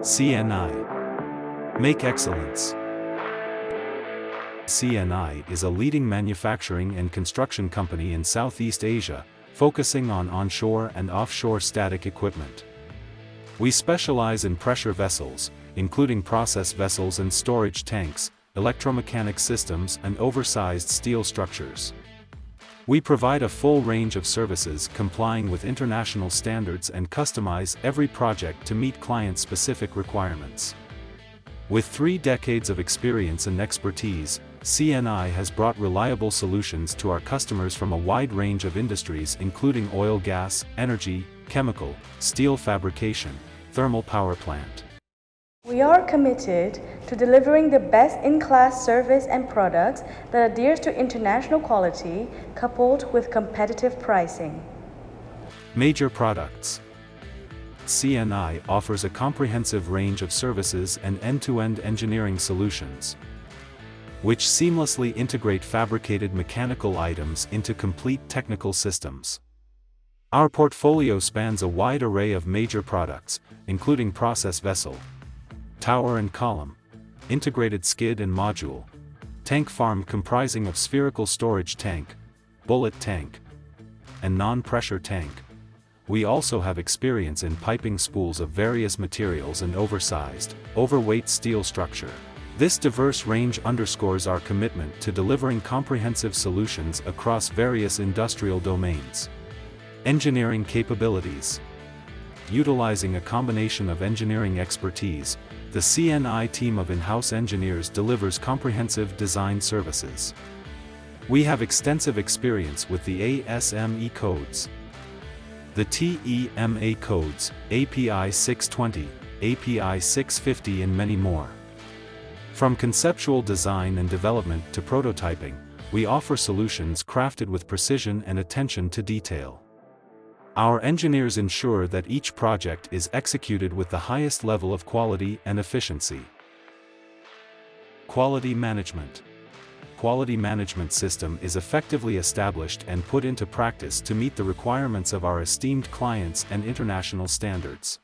CNI. Make excellence. CNI is a leading manufacturing and construction company in Southeast Asia, focusing on onshore and offshore static equipment. We specialize in pressure vessels, including process vessels and storage tanks, electromechanic systems and oversized steel structures. We provide a full range of services complying with international standards and customize every project to meet client-specific requirements. With 3 decades of experience and expertise, CNI has brought reliable solutions to our customers from a wide range of industries including oil, gas, energy, chemical, steel fabrication, thermal power plant. We are committed to delivering the best-in-class service and products that adheres to international quality, coupled with competitive pricing. Major products. CNI offers a comprehensive range of services and end-to-end engineering solutions, which seamlessly integrate fabricated mechanical items into complete technical systems. Our portfolio spans a wide array of major products, including process vessel, tower and column, integrated skid and module, tank farm comprising of spherical storage tank, bullet tank, and non-pressure tank. We also have experience in piping spools of various materials and oversized, overweight steel structure. This diverse range underscores our commitment to delivering comprehensive solutions across various industrial domains. Engineering capabilities. Utilizing a combination of engineering expertise, the CNI team of in-house engineers delivers comprehensive design services. We have extensive experience with the ASME codes, the TEMA codes, API 620, API 650 and many more. From conceptual design and development to prototyping, we offer solutions crafted with precision and attention to detail. Our engineers ensure that each project is executed with the highest level of quality and efficiency. Quality management. Quality management system is effectively established and put into practice to meet the requirements of our esteemed clients and international standards.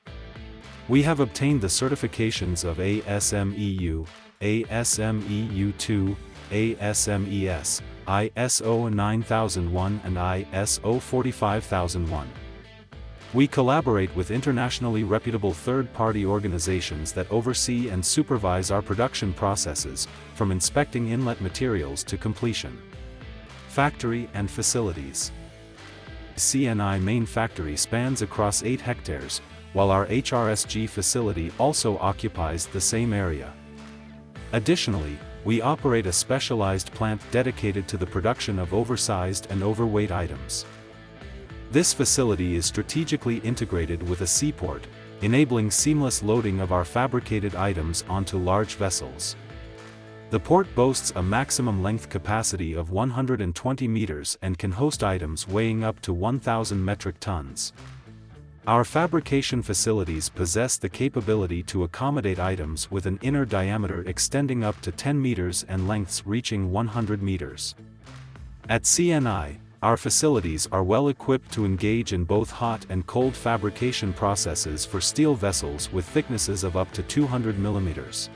We have obtained the certifications of ASME U, ASME U2, ASMES, ISO 9001 and ISO 45001. We collaborate with internationally reputable third-party organizations that oversee and supervise our production processes, from inspecting inlet materials to completion. Factory and facilities. CNI main factory spans across 8 hectares, while our HRSG facility also occupies the same area. Additionally, we operate a specialized plant dedicated to the production of oversized and overweight items. This facility is strategically integrated with a seaport, enabling seamless loading of our fabricated items onto large vessels. The port boasts a maximum length capacity of 120 meters and can host items weighing up to 1,000 metric tons. Our fabrication facilities possess the capability to accommodate items with an inner diameter extending up to 10 meters and lengths reaching 100 meters. At CNI, our facilities are well equipped to engage in both hot and cold fabrication processes for steel vessels with thicknesses of up to 200 millimeters.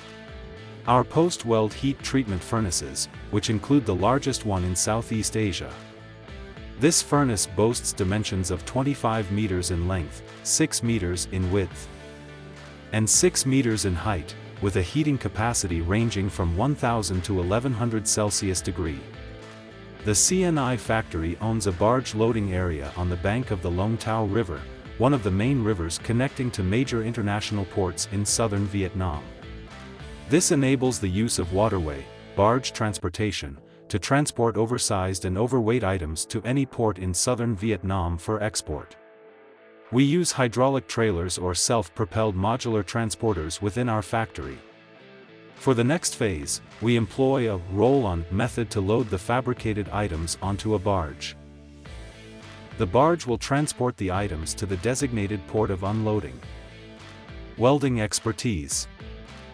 Our post-weld heat treatment furnaces, which include the largest one in Southeast Asia. This furnace boasts dimensions of 25 meters in length, 6 meters in width, and 6 meters in height, with a heating capacity ranging from 1000 to 1100 Celsius degree. The CNI factory owns a barge loading area on the bank of the Long Tao River, one of the main rivers connecting to major international ports in southern Vietnam. This enables the use of waterway, barge transportation, to transport oversized and overweight items to any port in southern Vietnam for export. We use hydraulic trailers or self-propelled modular transporters within our factory. For the next phase, we employ a roll-on method to load the fabricated items onto a barge. The barge will transport the items to the designated port of unloading. Welding expertise.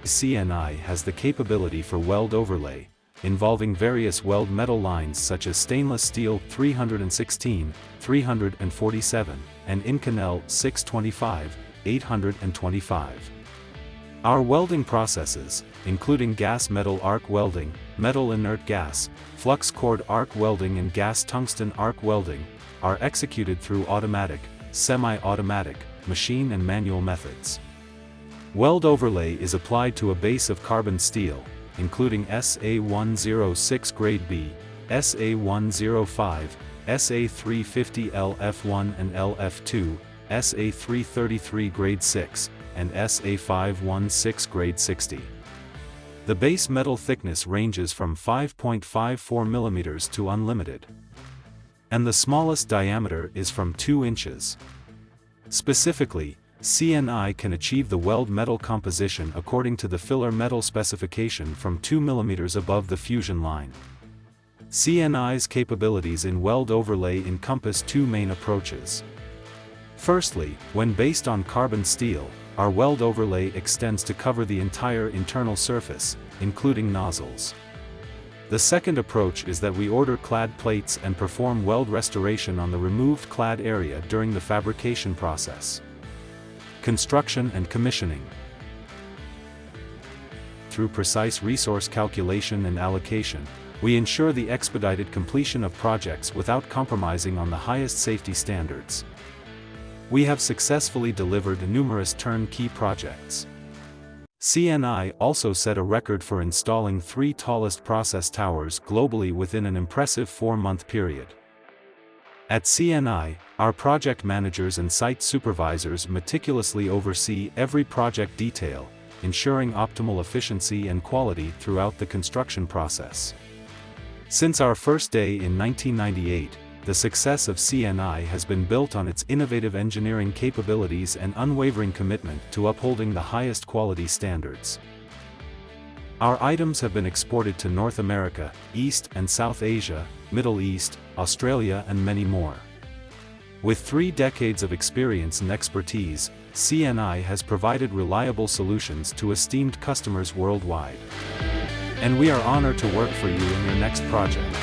CNI has the capability for weld overlay, involving various weld metal lines such as stainless steel 316, 347, and Inconel 625, 825. Our welding processes, including gas-metal arc welding, metal inert gas, flux cord arc welding and gas tungsten arc welding, are executed through automatic, semi-automatic, machine and manual methods. Weld overlay is applied to a base of carbon steel, including SA106 Grade B, SA105, SA350 LF1 and LF2, SA333 Grade 6, and SA516 Grade 60. The base metal thickness ranges from 5.54 mm to unlimited. And the smallest diameter is from 2 inches. Specifically, CNI can achieve the weld metal composition according to the filler metal specification from 2 mm above the fusion line. CNI's capabilities in weld overlay encompass 2 main approaches. Firstly, when based on carbon steel, our weld overlay extends to cover the entire internal surface, including nozzles. The second approach is that we order clad plates and perform weld restoration on the removed clad area during the fabrication process. Construction and commissioning. Through precise resource calculation and allocation, we ensure the expedited completion of projects without compromising on the highest safety standards. We have successfully delivered numerous turnkey projects. CNI also set a record for installing 3 tallest process towers globally within an impressive 4-month period. At CNI, our project managers and site supervisors meticulously oversee every project detail, ensuring optimal efficiency and quality throughout the construction process. Since our first day in 1998, the success of CNI has been built on its innovative engineering capabilities and unwavering commitment to upholding the highest quality standards. Our items have been exported to North America, East and South Asia, Middle East, Australia and many more. With 3 decades of experience and expertise, CNI has provided reliable solutions to esteemed customers worldwide. And we are honored to work for you in your next project.